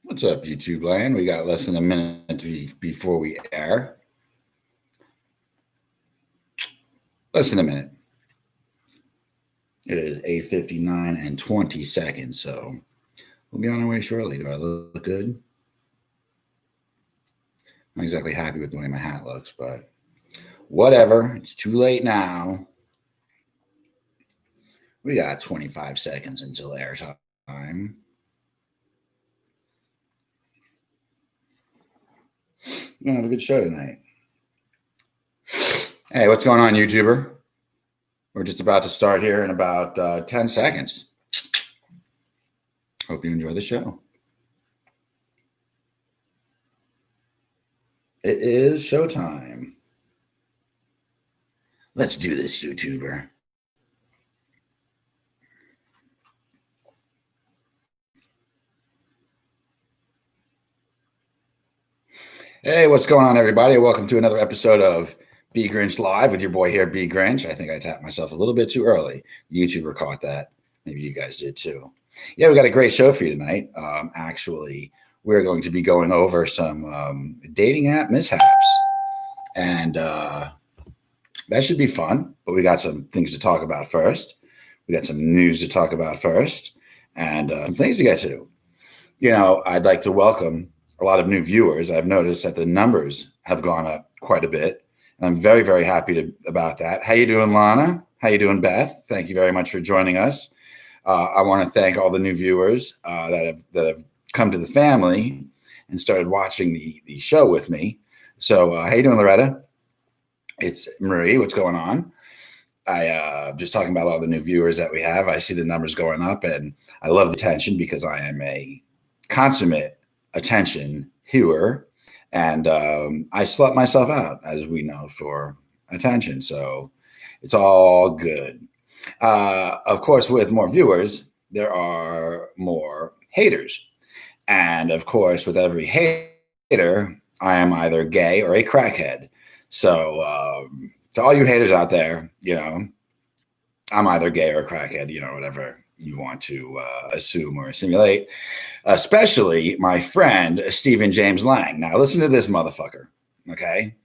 What's up, YouTube land? We got less than a minute before we air. Less than a minute. It is 8:59 and 20 seconds, so we'll be on our way shortly. Do I look good? I'm not exactly happy with the way my hat looks, but whatever. It's too late now. We got 25 seconds until air time. We're gonna have a good show tonight. Hey, what's going on, YouTuber? We're just about to start here in about 10 seconds. Hope you enjoy the show. It is showtime. Let's do this, YouTuber. Hey, what's going on, everybody? Welcome to another episode of bgrynch Live with your boy here, bgrynch. I think I tapped myself a little bit too early. The YouTuber caught that. Maybe you guys did too. Yeah, we got a great show for you tonight. Actually, we're going to be going over some dating app mishaps. And that should be fun. But we got some things to talk about first. We got some news to talk about first. And some things to get to. You know, I'd like to welcome a lot of new viewers. I've noticed that the numbers have gone up quite a bit. And I'm very, very happy about that. How you doing, Lana? How you doing, Beth? Thank you very much for joining us. I want to thank all the new viewers that have come to the family and started watching the show with me. So how you doing, Loretta? It's Marie. What's going on? I just talking about all the new viewers that we have. I see the numbers going up, and I love the attention because I am a consummate attention hewer, and I slept myself out, as we know, for attention. So it's all good. Of course, with more viewers, there are more haters. And of course, with every hater, I am either gay or a crackhead. So to all you haters out there, you know, I'm either gay or a crackhead, you know, whatever you want to assume or simulate, especially my friend, Stephen James Lang. Now, listen to this motherfucker, okay?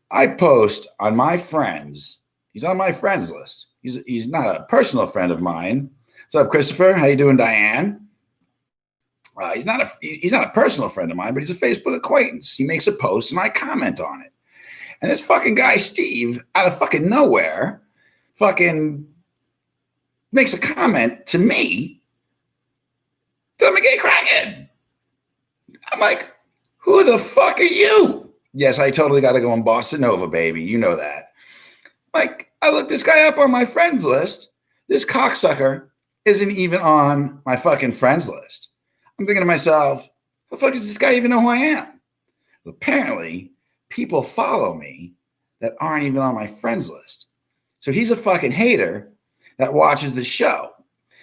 I post on my friends. He's on my friends list. He's not a personal friend of mine. What's up, Christopher? How you doing, Diane? He's not a personal friend of mine, but he's a Facebook acquaintance. He makes a post and I comment on it. And this fucking guy, Steve, out of fucking nowhere, fucking makes a comment to me that I'm a gay crackhead. I'm like, who the fuck are you? Yes, I totally got to go on Boston Nova, baby. You know that. Like, I looked this guy up on my friends list. This cocksucker isn't even on my fucking friends list. I'm thinking to myself, the fuck does this guy even know who I am? Apparently, people follow me that aren't even on my friends list. So he's a fucking hater that watches the show,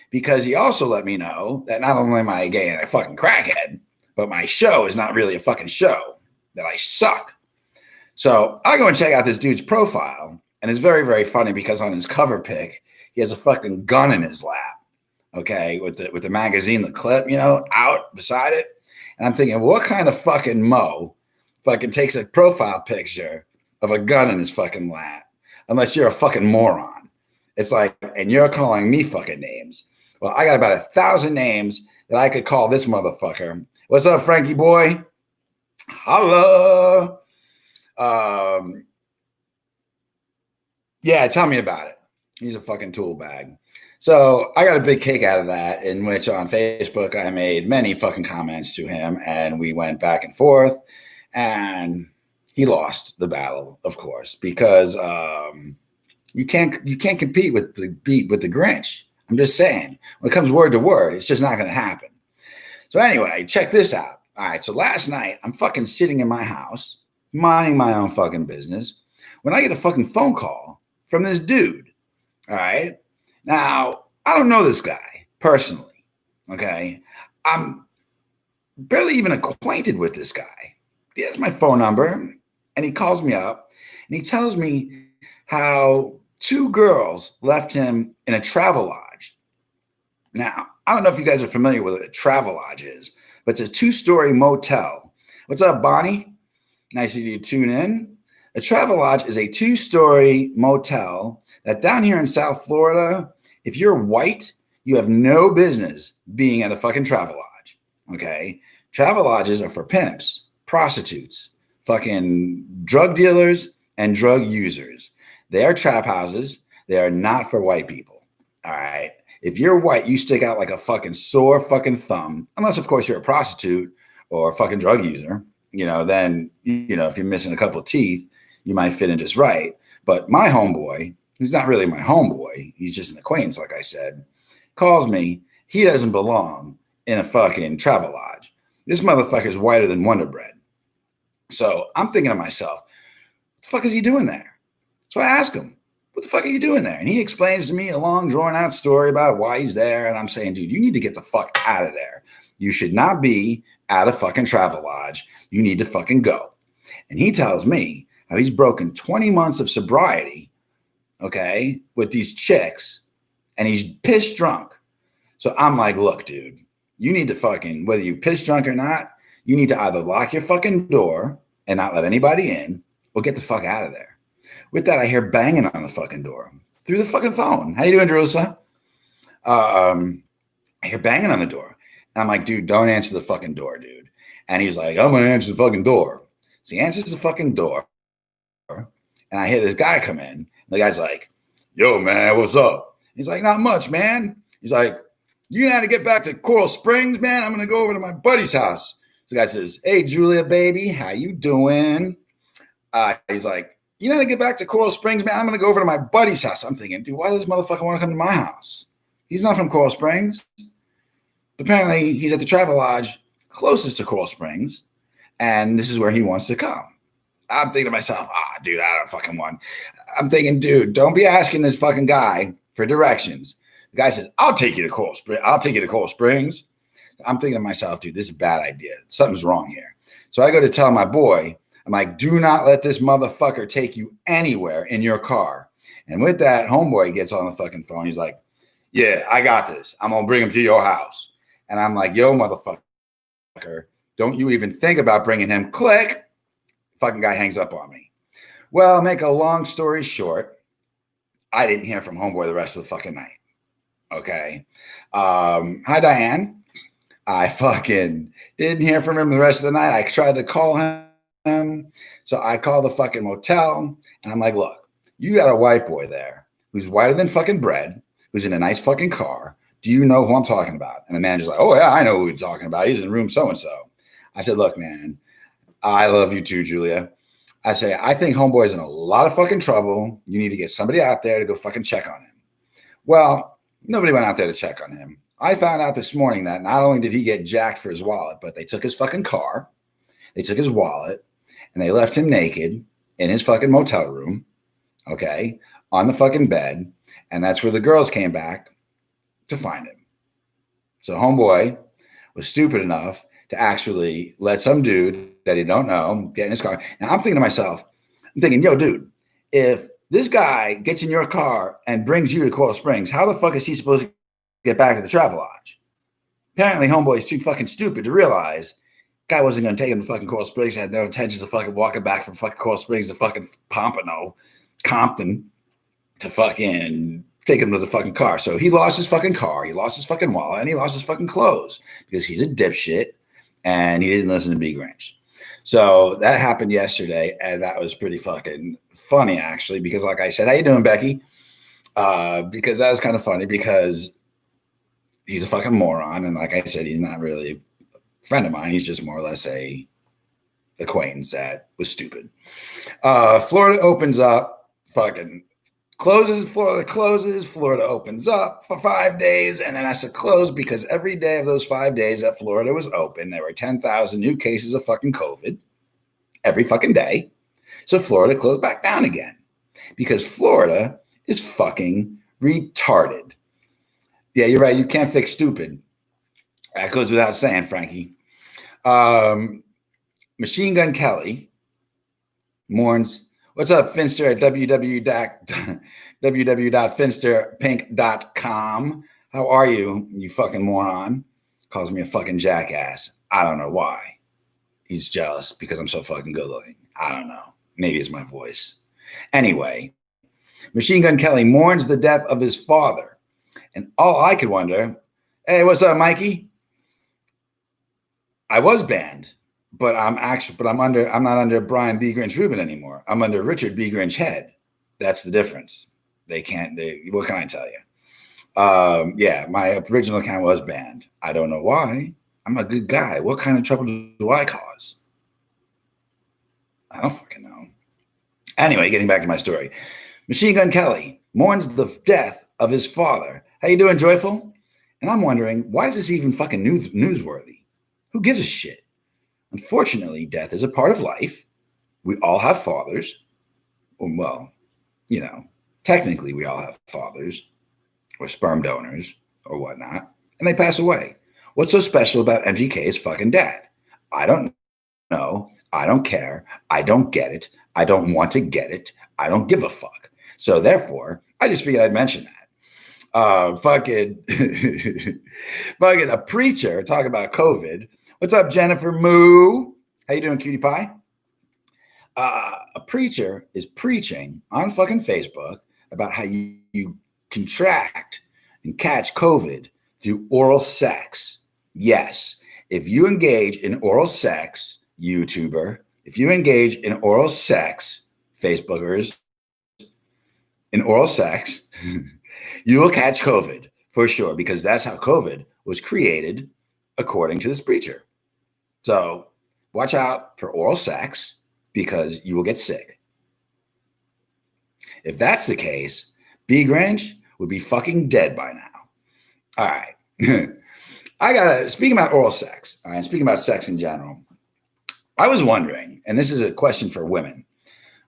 because he also let me know that not only am I gay and a fucking crackhead, but my show is not really a fucking show, that I suck. So I go and check out this dude's profile, and it's very, very funny because on his cover pic, he has a fucking gun in his lap, okay, with the magazine, the clip, you know, out beside it. And I'm thinking, what kind of fucking mo fucking takes a profile picture of a gun in his fucking lap, unless you're a fucking moron. It's like, and you're calling me fucking names. Well, I got about 1,000 names that I could call this motherfucker. What's up, Frankie boy? Holla. Yeah, tell me about it. He's a fucking tool bag. So I got a big kick out of that, in which on Facebook I made many fucking comments to him, and we went back and forth, and he lost the battle, of course, because you can't compete with the Grinch. I'm just saying, when it comes word to word, it's just not going to happen. So anyway, check this out. All right, so last night I'm fucking sitting in my house, minding my own fucking business, when I get a fucking phone call from this dude. All right, now I don't know this guy personally. Okay, I'm barely even acquainted with this guy. He has my phone number, and he calls me up, and he tells me how 2 girls left him in a travel lodge. Now, I I don't know if you guys are familiar with what a Travelodge is, but it's a 2-story motel. What's up, Bonnie? Nice of you to tune in. A Travelodge is a 2-story motel that down here in South Florida, if you're white, you have no business being at a fucking Travelodge. Okay? Travelodges are for pimps, prostitutes, fucking drug dealers, and drug users. They are trap houses. They are not for white people. All right? If you're white, you stick out like a fucking sore fucking thumb, unless, of course, you're a prostitute or a fucking drug user. Then, if you're missing a couple of teeth, you might fit in just right. But my homeboy, who's not really my homeboy, he's just an acquaintance, like I said, calls me. He doesn't belong in a fucking Travelodge. This motherfucker's whiter than Wonder Bread. So I'm thinking to myself, what the fuck is he doing there? So I ask him, what the fuck are you doing there? And he explains to me a long, drawn-out story about why he's there. And I'm saying, dude, you need to get the fuck out of there. You should not be at a fucking Travelodge. You need to fucking go. And he tells me how he's broken 20 months of sobriety, okay, with these chicks, and he's pissed drunk. So I'm like, look, dude, you need to fucking, whether you piss drunk or not, you need to either lock your fucking door and not let anybody in or get the fuck out of there. With that, I hear banging on the fucking door through the fucking phone. How you doing, Jerusalem? I hear banging on the door. And I'm like, dude, don't answer the fucking door, dude. And he's like, I'm going to answer the fucking door. So he answers the fucking door. And I hear this guy come in. And the guy's like, yo, man, what's up? He's like, not much, man. He's like, you know how to get back to Coral Springs, man? I'm going to go over to my buddy's house. So the guy says, hey, Julia, baby, how you doing? He's like, you know how to get back to Coral Springs, man? I'm going to go over to my buddy's house. I'm thinking, dude, why does this motherfucker want to come to my house? He's not from Coral Springs. Apparently, he's at the Travelodge closest to Coral Springs, and this is where he wants to come. I'm thinking to myself, dude, I don't fucking want. I'm thinking, dude, don't be asking this fucking guy for directions. The guy says, I'll take you to Coral Springs. I'll take you to Coral Springs. I'm thinking to myself, dude, this is a bad idea. Something's wrong here. So I go to tell my boy, I'm like, do not let this motherfucker take you anywhere in your car. And with that, homeboy gets on the fucking phone. He's like, yeah, I got this. I'm going to bring him to your house. And I'm like, yo, motherfucker, don't you even think about bringing him. Click. Fucking guy hangs up on me. Well, make a long story short, I didn't hear from homeboy the rest of the fucking night. Okay. Hi, Diane. I fucking didn't hear from him the rest of the night. I tried to call him. So I called the fucking motel and I'm like, look, you got a white boy there who's whiter than fucking bread, who's in a nice fucking car. Do you know who I'm talking about? And the manager's like, oh, yeah, I know who you're talking about. He's in room so-and-so. I said, look, man, I love you too, Julia. I say, I think homeboy's in a lot of fucking trouble. You need to get somebody out there to go fucking check on him. Well, nobody went out there to check on him. I found out this morning that not only did he get jacked for his wallet, but they took his fucking car, they took his wallet, and they left him naked in his fucking motel room, okay, on the fucking bed. And that's where the girls came back to find him. So homeboy was stupid enough to actually let some dude that he don't know get in his car. Now I'm thinking to myself, yo, dude, if this guy gets in your car and brings you to Coral Springs, how the fuck is he supposed to get back to the Travelodge? Apparently homeboy is too fucking stupid to realize guy wasn't going to take him to fucking Coral Springs, had no intentions of fucking walking back from fucking Coral Springs to fucking Pompano, Compton, to fucking take him to the fucking car. So he lost his fucking car, he lost his fucking wallet, and he lost his fucking clothes because he's a dipshit and he didn't listen to bgrynch. So that happened yesterday, and that was pretty fucking funny, actually, because like I said, how you doing, Becky? Because that was kind of funny because he's a fucking moron, and like I said, he's not really a friend of mine. He's just more or less a acquaintance that was stupid. Florida opens up, fucking closes, Florida closes, Florida opens up for 5 days, and then has to close because every day of those 5 days that Florida was open, there were 10,000 new cases of fucking COVID every fucking day. So Florida closed back down again because Florida is fucking retarded. Yeah, you're right. You can't fix stupid. That goes without saying, Frankie. Machine Gun Kelly mourns. What's up, Finster at www.finsterpink.com. How are you, you fucking moron? Calls me a fucking jackass. I don't know why. He's jealous because I'm so fucking good looking. I don't know. Maybe it's my voice. Anyway, Machine Gun Kelly mourns the death of his father. And all I could wonder, hey, what's up, Mikey? I was banned, but I'm not under Brian B. Grinch Rubin anymore. I'm under Richard B. Grinch Head. That's the difference. What can I tell you? Yeah, my original account was banned. I don't know why. I'm a good guy. What kind of trouble do I cause? I don't fucking know. Anyway, getting back to my story. Machine Gun Kelly mourns the death of his father. How you doing, Joyful? And I'm wondering, why is this even fucking newsworthy? Who gives a shit? Unfortunately, death is a part of life. We all have fathers. Well, technically we all have fathers or sperm donors or whatnot, and they pass away. What's so special about MGK's fucking dad? I don't know. I don't care. I don't get it. I don't want to get it. I don't give a fuck. So therefore, I just figured I'd mention that. Fucking a preacher talk about COVID. What's up, Jennifer Moo? How you doing, cutie pie? A preacher is preaching on fucking Facebook about how you contract and catch COVID through oral sex. Yes, if you engage in oral sex, YouTuber, if you engage in oral sex, Facebookers, in oral sex, you will catch COVID for sure, because that's how COVID was created, according to this preacher. So watch out for oral sex, because you will get sick. If that's the case, B. Grinch would be fucking dead by now. All right. Speaking about oral sex, all right, speaking about sex in general, I was wondering, and this is a question for women,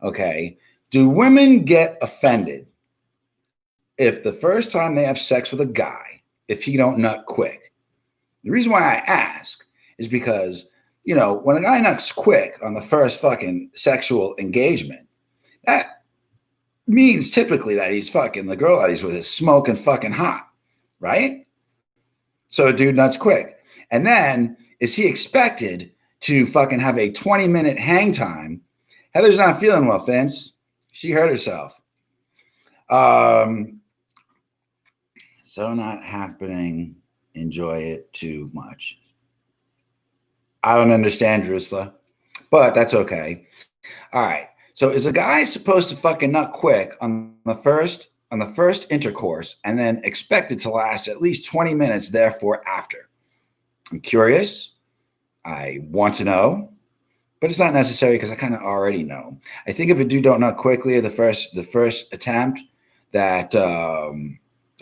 okay, do women get offended if the first time they have sex with a guy, if he don't nut quick? The reason why I ask is because, when a guy nuts quick on the first fucking sexual engagement, that means typically that he's fucking the girl that he's with is smoking fucking hot, right? So a dude nuts quick. And then is he expected to fucking have a 20-minute hang time? Heather's not feeling well, Vince. She hurt herself. So not happening. Enjoy it too much. I don't understand, Drusla, but that's okay. All right. So is a guy supposed to fucking nut quick on the first intercourse and then expected to last at least 20 minutes, therefore after? I'm curious. I want to know, but it's not necessary because I kind of already know. I think if a dude don't nut quickly the first attempt, that the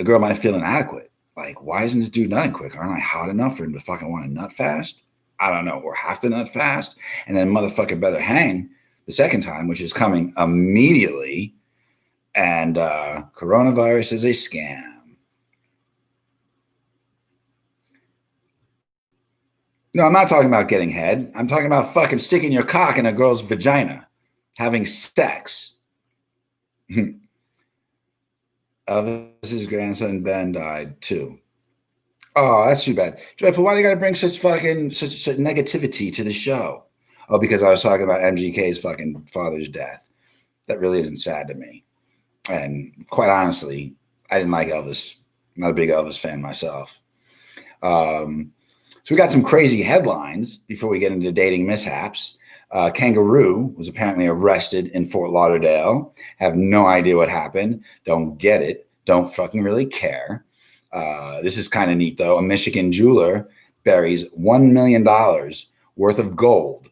girl might feel inadequate. Like, why isn't this dude nutting quick? Aren't I hot enough for him to fucking want to nut fast? I don't know, or have to nut fast, and then motherfucker better hang the second time, which is coming immediately. And coronavirus is a scam. No, I'm not talking about getting head. I'm talking about fucking sticking your cock in a girl's vagina, having sex. Elvis's grandson Ben died too. Oh, that's too bad. Joyful, why do you gotta bring such negativity to the show? Oh, because I was talking about MGK's fucking father's death. That really isn't sad to me. And quite honestly, I didn't like Elvis. I'm not a big Elvis fan myself. So we got some crazy headlines before we get into dating mishaps. Kangaroo was apparently arrested in Fort Lauderdale. Have no idea what happened. Don't get it. Don't fucking really care. This is kind of neat, though. A Michigan jeweler buries $1 million worth of gold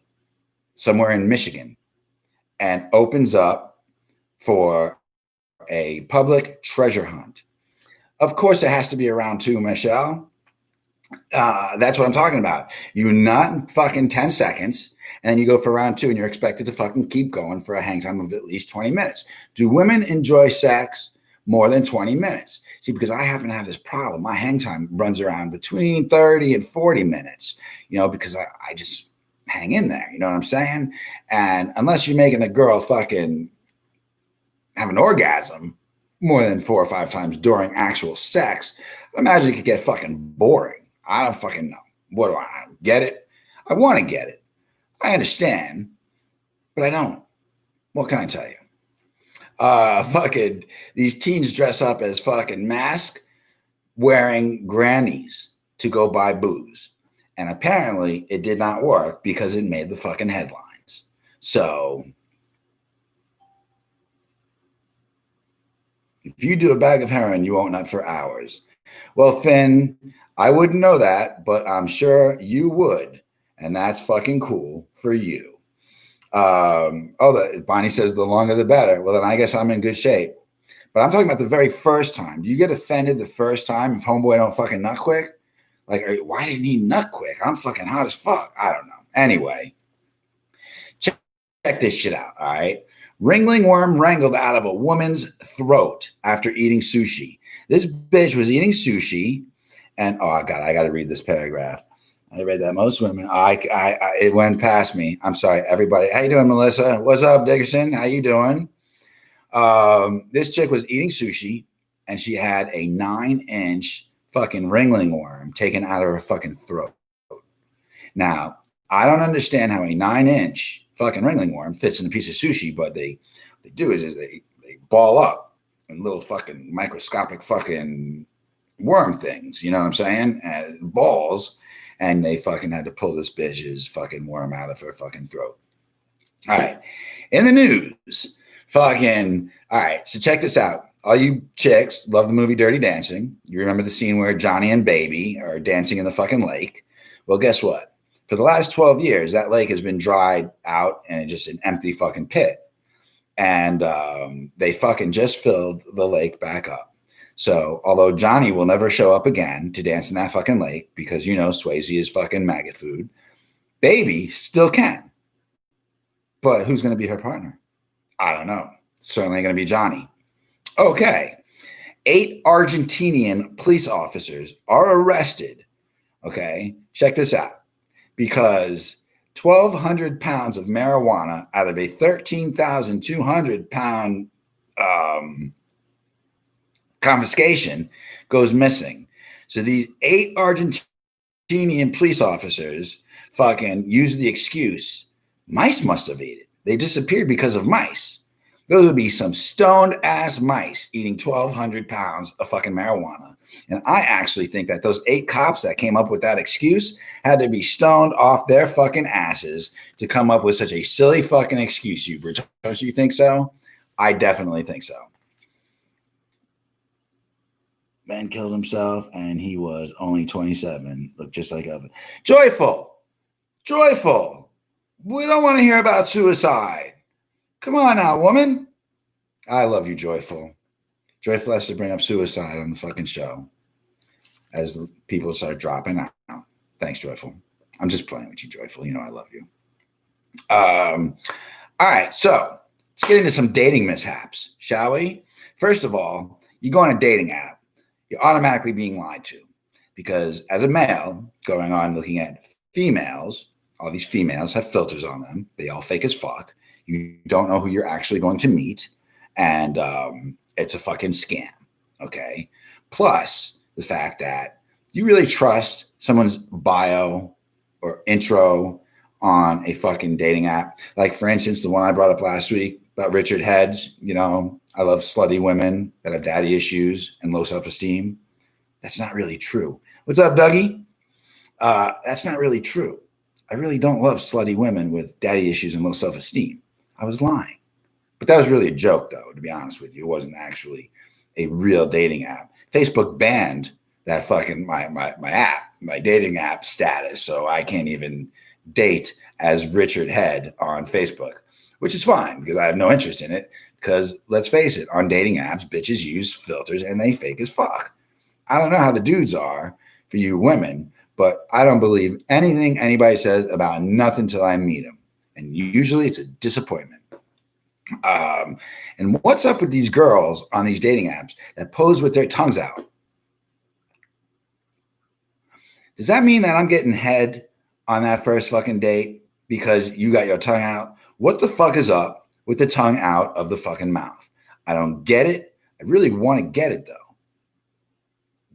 somewhere in Michigan and opens up for a public treasure hunt. Of course, it has to be around 2, Michelle. That's what I'm talking about. You nut fucking 10 seconds, and then you go for round 2, and you're expected to fucking keep going for a hang time of at least 20 minutes. Do women enjoy sex more than 20 minutes? See, because I happen to have this problem. My hang time runs around between 30 and 40 minutes, because I just hang in there. You know what I'm saying? And unless you're making a girl fucking have an orgasm, more than 4 or 5 times during actual sex, I imagine it could get fucking boring. I don't fucking know. What do I don't get it? I want to get it. I understand, but I don't. What can I tell you? Fucking these teens dress up as fucking mask wearing grannies to go buy booze. And apparently it did not work because it made the fucking headlines. So if you do a bag of heroin, you won't nut for hours. Well, Finn, I wouldn't know that, but I'm sure you would. And that's fucking cool for you. Bonnie says the longer the better. Well, then I guess I'm in good shape. But I'm talking about the very first time. Do you get offended the first time if homeboy don't fucking nut quick? Like, why didn't he nut quick? I'm fucking hot as fuck. I don't know. Anyway, check this shit out, all right? Ringling worm wrangled out of a woman's throat after eating sushi. This bitch was eating sushi, and oh god, I got to read this paragraph. I read that most women. It went past me. I'm sorry, everybody. How you doing, Melissa? What's up, Dickerson? How you doing? This chick was eating sushi, and she had a 9-inch fucking ringling worm taken out of her fucking throat. Now, I don't understand how a 9-inch fucking ringling worm fits in a piece of sushi, but they do is they ball up in little fucking microscopic fucking worm things. You know what I'm saying? Balls. And they fucking had to pull this bitch's fucking worm out of her fucking throat. All right. In the news, fucking, all right. So check this out. All you chicks love the movie Dirty Dancing. You remember the scene where Johnny and Baby are dancing in the fucking lake. Well, guess what? For the last 12 years, that lake has been dried out and it's just an empty fucking pit. And they fucking just filled the lake back up. So although Johnny will never show up again to dance in that fucking lake because, you know, Swayze is fucking maggot food, Baby still can. But who's going to be her partner? I don't know. Certainly going to be Johnny. Okay. 8 Argentinian police officers are arrested. Okay. Check this out. Because 1,200 pounds of marijuana out of a 13,200 pound confiscation goes missing. So these 8 Argentinian police officers fucking use the excuse mice must have eaten it. They disappeared because of mice. Those would be some stoned ass mice eating 1,200 pounds of fucking marijuana. And I actually think that those 8 cops that came up with that excuse had to be stoned off their fucking asses to come up with such a silly fucking excuse, Hubert. Don't you think so? I definitely think so. Man killed himself and he was only 27. Looked just like Evan. Joyful. We don't want to hear about suicide. Come on now, woman. I love you, Joyful. Joyful has to bring up suicide on the fucking show as people start dropping out. Thanks, Joyful. I'm just playing with you, Joyful. You know I love you. All right, so let's get into some dating mishaps, shall we? First of all, you go on a dating app, you're automatically being lied to because as a male going on looking at females, all these females have filters on them. They all fake as fuck. You don't know who you're actually going to meet. And it's a fucking scam. Okay. Plus the fact that you really trust someone's bio or intro on a fucking dating app. Like, for instance, the one I brought up last week about Richard Heads. You know, I love slutty women that have daddy issues and low self-esteem. That's not really true. What's up, Dougie? That's not really true. I really don't love slutty women with daddy issues and low self-esteem. I was lying. But that was really a joke, though, to be honest with you. It wasn't actually a real dating app. Facebook banned that fucking my dating app status. So I can't even date as Richard Head on Facebook, which is fine because I have no interest in it. Because let's face it, on dating apps, bitches use filters and they fake as fuck. I don't know how the dudes are for you women, but I don't believe anything anybody says about nothing till I meet them. And usually it's a disappointment. And what's up with these girls on these dating apps that pose with their tongues out? Does that mean that I'm getting head on that first fucking date because you got your tongue out? What the fuck is up with the tongue out of the fucking mouth? I don't get it. I really want to get it, though.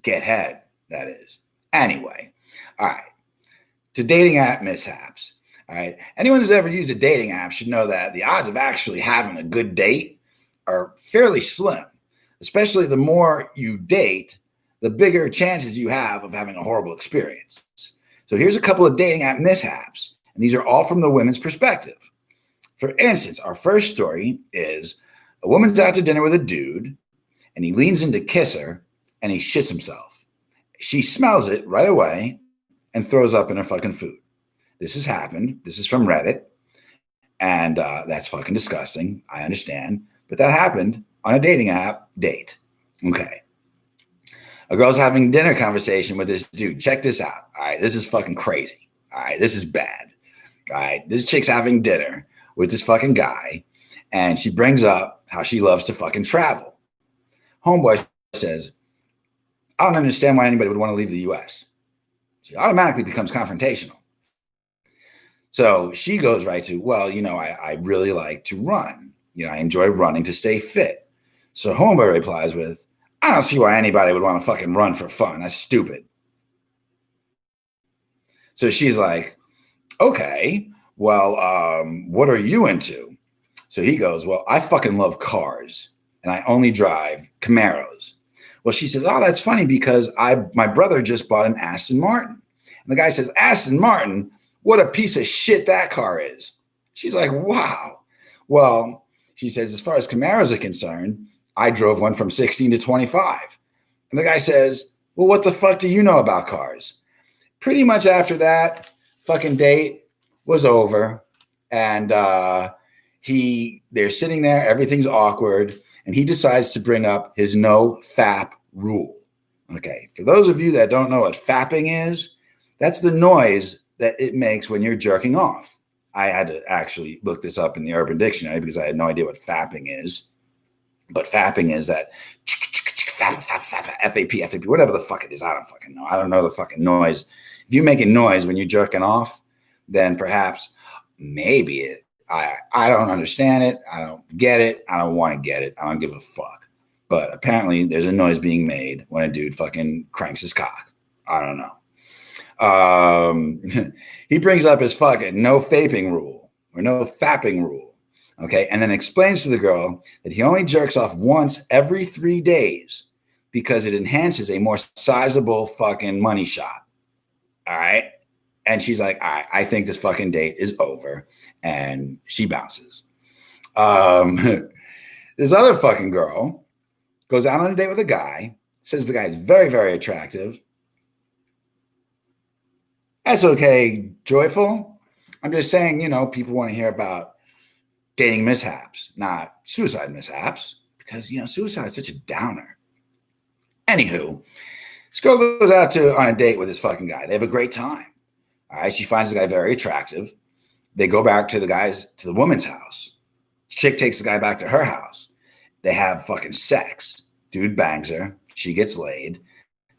Get head, that is. Anyway, all right. To dating app mishaps. All right. Anyone who's ever used a dating app should know that the odds of actually having a good date are fairly slim, especially the more you date, the bigger chances you have of having a horrible experience. So here's a couple of dating app mishaps, and these are all from the women's perspective. For instance, our first story is a woman's out to dinner with a dude, and he leans in to kiss her, and he shits himself. She smells it right away and throws up in her fucking food. This has happened. This is from Reddit, and that's fucking disgusting. I understand, but that happened on a dating app date. Okay. A girl's having dinner conversation with this dude. Check this out. All right. This is fucking crazy. All right. This is bad. All right. This chick's having dinner with this fucking guy, and she brings up how she loves to fucking travel. Homeboy says, I don't understand why anybody would want to leave the US. She automatically becomes confrontational. So she goes right to, well, I really like to run. I enjoy running to stay fit. So homeboy replies with, I don't see why anybody would want to fucking run for fun. That's stupid. So she's like, okay, well, what are you into? So he goes, well, I fucking love cars and I only drive Camaros. Well, she says, oh, that's funny because my brother just bought an Aston Martin. And the guy says, Aston Martin? What a piece of shit that car is. She's like, wow. Well, she says, as far as Camaros are concerned, I drove one from 16 to 25. And the guy says, well, what the fuck do you know about cars? Pretty much after that fucking date was over. And they're sitting there, everything's awkward. And he decides to bring up his no fap rule. Okay, for those of you that don't know what fapping is, that's the noise that it makes when you're jerking off. I had to actually look this up in the Urban Dictionary because I had no idea what fapping is. But fapping is that FAP, whatever the fuck it is. I don't fucking know. I don't know the fucking noise. If you make a noise when you're jerking off, then perhaps maybe it. I don't understand it. I don't get it. I don't want to get it. I don't give a fuck. But apparently there's a noise being made when a dude fucking cranks his cock. I don't know. He brings up his fucking no faping rule or no fapping rule. Okay. And then explains to the girl that he only jerks off once every 3 days because it enhances a more sizable fucking money shot. All right. And she's like, all right, I think this fucking date is over. And she bounces. This other fucking girl goes out on a date with a guy, says the guy is very, very attractive. That's okay, joyful. I'm just saying, people want to hear about dating mishaps, not suicide mishaps, because, suicide is such a downer. Anywho, this girl goes out on a date with this fucking guy. They have a great time. All right. She finds the guy very attractive. They go back to the woman's house. Chick takes the guy back to her house. They have fucking sex. Dude bangs her. She gets laid.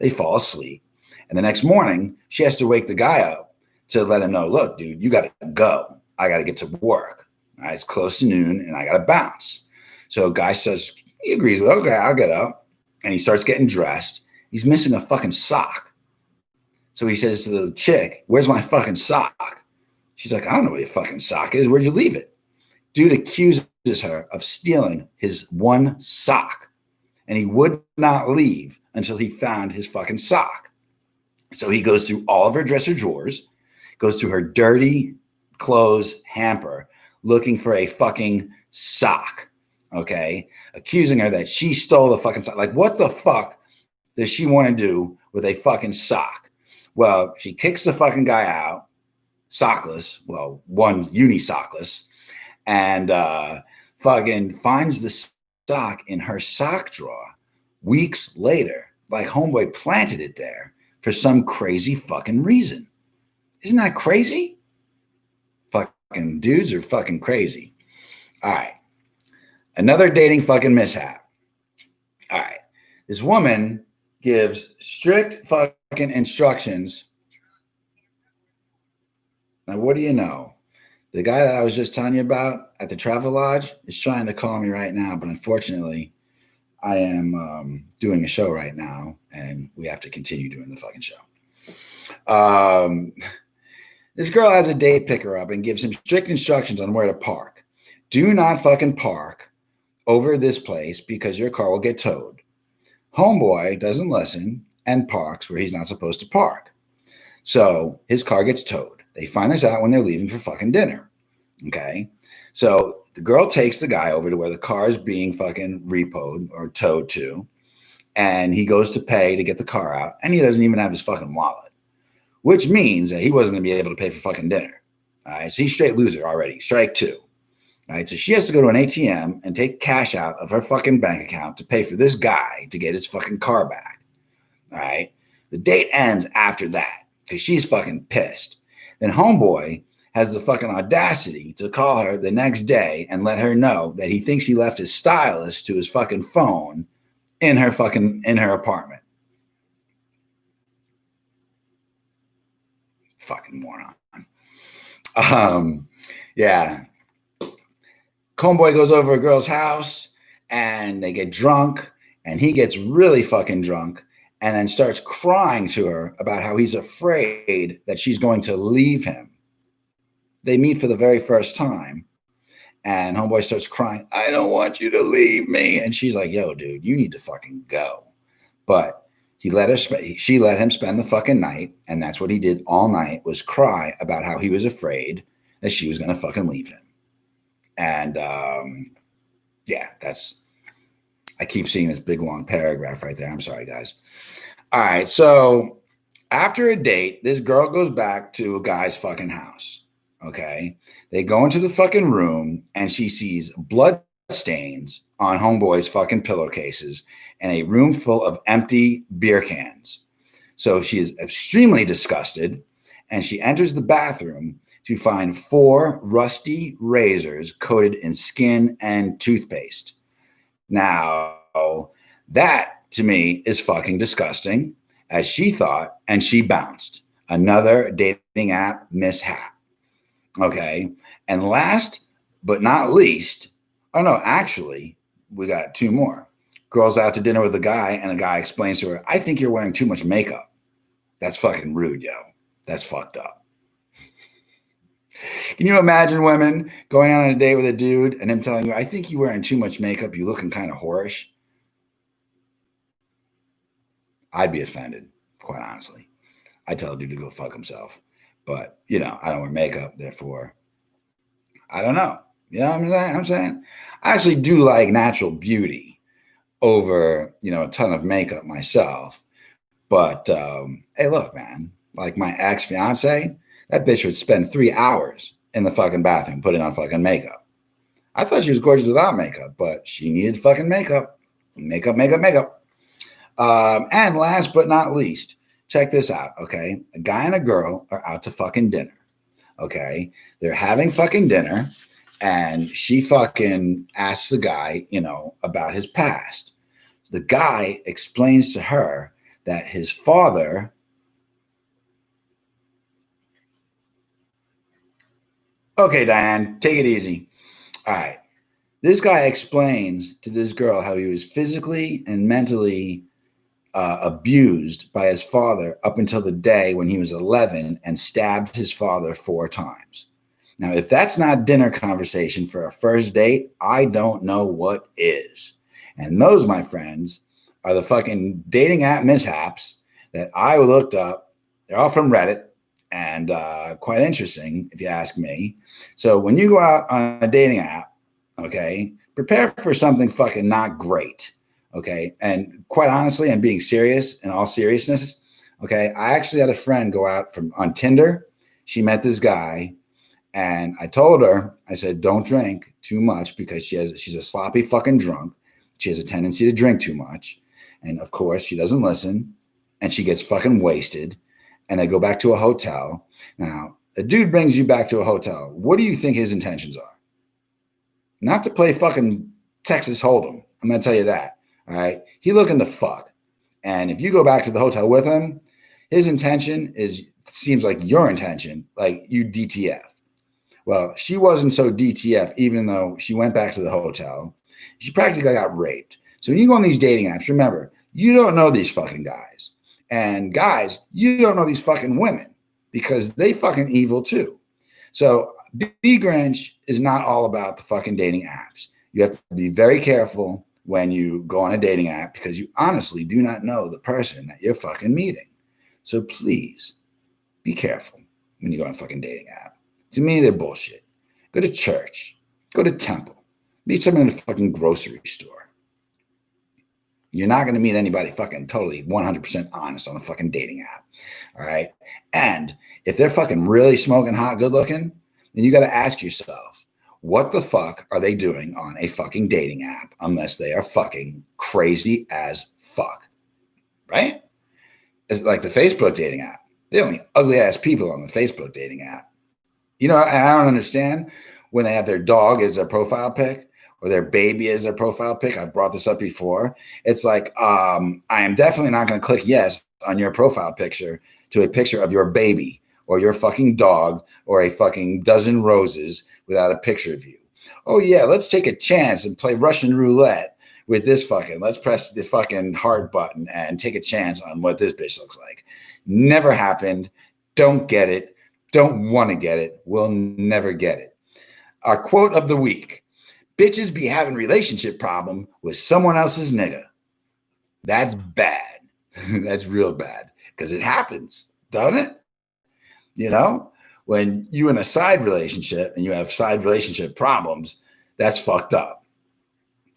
They fall asleep. And the next morning, she has to wake the guy up to let him know, look, dude, you got to go. I got to get to work. All right, it's close to noon and I got to bounce. So guy says, he agrees with, okay, I'll get up. And he starts getting dressed. He's missing a fucking sock. So he says to the chick, where's my fucking sock? She's like, I don't know where your fucking sock is. Where'd you leave it? Dude accuses her of stealing his one sock. And he would not leave until he found his fucking sock. So he goes through all of her dresser drawers, goes through her dirty clothes hamper, looking for a fucking sock, okay? Accusing her that she stole the fucking sock. Like, what the fuck does she want to do with a fucking sock? Well, she kicks the fucking guy out, sockless, well, one unisockless, and fucking finds the sock in her sock drawer weeks later. Like, homeboy planted it there for some crazy fucking reason. Isn't that crazy? Fucking dudes are fucking crazy. All right. Another dating fucking mishap. All right. This woman gives strict fucking instructions. Now, what do you know? The guy that I was just telling you about at the travel lodge is trying to call me right now, but unfortunately, I am doing a show right now, and we have to continue doing the fucking show. This girl has a date pick her up and gives him strict instructions on where to park. Do not fucking park over this place because your car will get towed. Homeboy doesn't listen and parks where he's not supposed to park. So his car gets towed. They find this out when they're leaving for fucking dinner. Okay. So the girl takes the guy over to where the car is being fucking repoed or towed to. And he goes to pay to get the car out. And he doesn't even have his fucking wallet, which means that he wasn't going to be able to pay for fucking dinner. All right. So he's straight loser already. Strike two. All right. So she has to go to an ATM and take cash out of her fucking bank account to pay for this guy to get his fucking car back. All right. The date ends after that because she's fucking pissed. Then homeboy has the fucking audacity to call her the next day and let her know that he thinks he left his stylus to his fucking phone in her apartment. Fucking moron. Yeah. Homeboy goes over a girl's house and they get drunk and he gets really fucking drunk and then starts crying to her about how he's afraid that she's going to leave him. They meet for the very first time and homeboy starts crying, I don't want you to leave me. And she's like, yo, dude, you need to fucking go. But she let him spend the fucking night. And that's what he did all night, was cry about how he was afraid that she was going to fucking leave him. And yeah, I keep seeing this big long paragraph right there. I'm sorry, guys. All right. So after a date, this girl goes back to a guy's fucking house. Okay. They go into the fucking room and she sees blood stains on homeboy's fucking pillowcases and a room full of empty beer cans. So she is extremely disgusted and she enters the bathroom to find 4 rusty razors coated in skin and toothpaste. Now, that to me is fucking disgusting, as she thought, and she bounced. Another dating app mishap. Okay. And last but not least, oh no, actually, we got 2 more. Girl's out to dinner with a guy, and a guy explains to her, I think you're wearing too much makeup. That's fucking rude, yo. That's fucked up. Can you imagine women going on a date with a dude and him telling you, I think you're wearing too much makeup. You're looking kind of whorish. I'd be offended, quite honestly. I'd tell a dude to go fuck himself. But, I don't wear makeup. Therefore, I don't know. You know what I'm saying? I actually do like natural beauty over, a ton of makeup myself. But, hey, look, man, like my ex-fiance, that bitch would spend 3 hours in the fucking bathroom putting on fucking makeup. I thought she was gorgeous without makeup, but she needed fucking makeup. Makeup. And last but not least, check this out, okay? A guy and a girl are out to fucking dinner, okay? They're having fucking dinner, and she fucking asks the guy, about his past. The guy explains to her that his father... Okay, Diane, take it easy. All right. This guy explains to this girl how he was physically and mentally abused by his father up until the day when he was 11 and stabbed his father 4 times. Now, if that's not dinner conversation for a first date, I don't know what is. And those, my friends, are the fucking dating app mishaps that I looked up. They're all from Reddit. And quite interesting, if you ask me. So when you go out on a dating app, okay, prepare for something fucking not great, okay? And quite honestly, and being serious, in all seriousness, okay, I actually had a friend go out on Tinder. She met this guy, and I told her, I said, don't drink too much because she's a sloppy fucking drunk. She has a tendency to drink too much. And of course, she doesn't listen, and she gets fucking wasted. And they go back to a hotel. Now, a dude brings you back to a hotel. What do you think his intentions are? Not to play fucking Texas Hold'em. I'm going to tell you that. All right. He looking to fuck. And if you go back to the hotel with him, his intention seems like your intention, like you DTF. Well, she wasn't so DTF, even though she went back to the hotel. She practically got raped. So when you go on these dating apps, remember, you don't know these fucking guys. And guys, you don't know these fucking women because they fucking evil too. So bgrynch is not all about the fucking dating apps. You have to be very careful when you go on a dating app because you honestly do not know the person that you're fucking meeting. So please be careful when you go on a fucking dating app. To me, they're bullshit. Go to church. Go to temple. Meet someone in a fucking grocery store. You're not going to meet anybody fucking totally 100% honest on a fucking dating app. All right. And if they're fucking really smoking hot, good looking, then you got to ask yourself, what the fuck are they doing on a fucking dating app unless they are fucking crazy as fuck? Right? It's like the Facebook dating app. They're only ugly ass people on the Facebook dating app. You know, I don't understand when they have their dog as their profile pic or their baby as their profile pic. I've brought this up before. It's like, I am definitely not going to click yes on your profile picture to a picture of your baby or your fucking dog or a fucking dozen roses without a picture of you. Oh yeah, let's take a chance and play Russian roulette with this fucking, let's press the fucking heart button and take a chance on what this bitch looks like. Never happened. Don't get it. Don't want to get it. We'll never get it. Our quote of the week: bitches be having relationship problem with someone else's nigga. That's bad. That's real bad because it happens, doesn't it? You know, when you in a side relationship and you have side relationship problems, that's fucked up.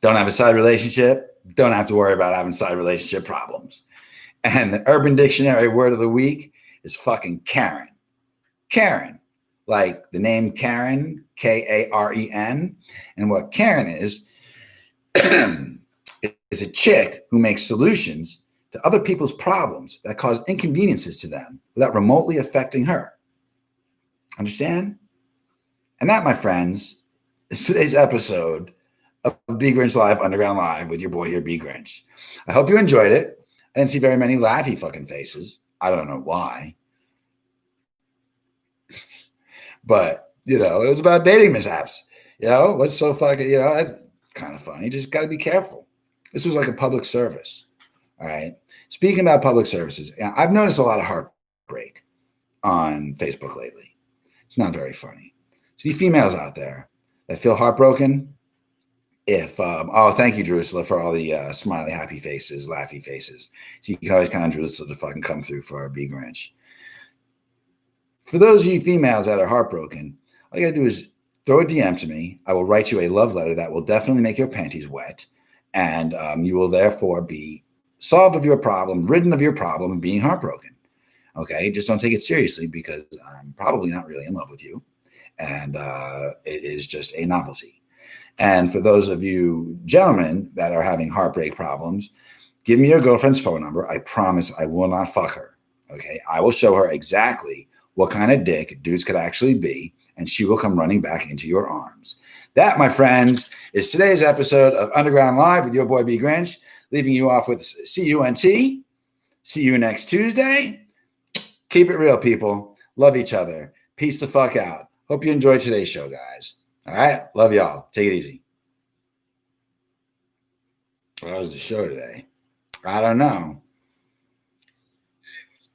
Don't have a side relationship, don't have to worry about having side relationship problems. And the Urban Dictionary word of the week is fucking Karen. Karen, like the name Karen, Karen. And what Karen is a chick who makes solutions to other people's problems that cause inconveniences to them without remotely affecting her. Understand? And that, my friends, is today's episode of bgrynch Live, Underground Live with your boy here, bgrynch. I hope you enjoyed it. I didn't see very many laughy fucking faces. I don't know why. But, you know, it was about dating mishaps. You know, what's so fucking, you know, that's kind of funny. Just got to be careful. This was like a public service. All right. Speaking about public services, I've noticed a lot of heartbreak on Facebook lately. It's not very funny. So you females out there that feel heartbroken, thank you, Drusilla, for all the smiley, happy faces, laughy faces. So you can always count on Drusilla to fucking come through for our bgrynch. For those of you females that are heartbroken, all you gotta do is throw a DM to me. I will write you a love letter that will definitely make your panties wet. And you will therefore be solved of your problem, ridden of your problem of being heartbroken. Okay, just don't take it seriously because I'm probably not really in love with you. And it is just a novelty. And for those of you gentlemen that are having heartbreak problems, give me your girlfriend's phone number. I promise I will not fuck her. Okay, I will show her exactly what kind of dick dudes could actually be, and she will come running back into your arms. That, my friends, is today's episode of Underground Live with your boy bgrynch, leaving you off with CUNT. See you next Tuesday. Keep it real, people. Love each other. Peace the fuck out. Hope you enjoyed today's show, guys. All right? Love y'all. Take it easy. What was the show today? I don't know.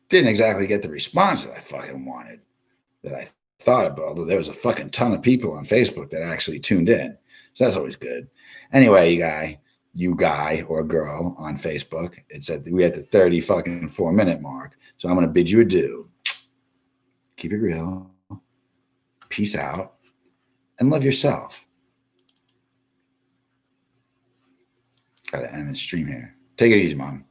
Didn't exactly get the response that I fucking wanted, that I thought of, although there was a fucking ton of people on Facebook that actually tuned in. So that's always good. Anyway, you guy or girl on Facebook, it said we at the 30 fucking 4-minute mark. So I'm going to bid you adieu. Keep it real. Peace out. And love yourself. Got to end the stream here. Take it easy, Mom.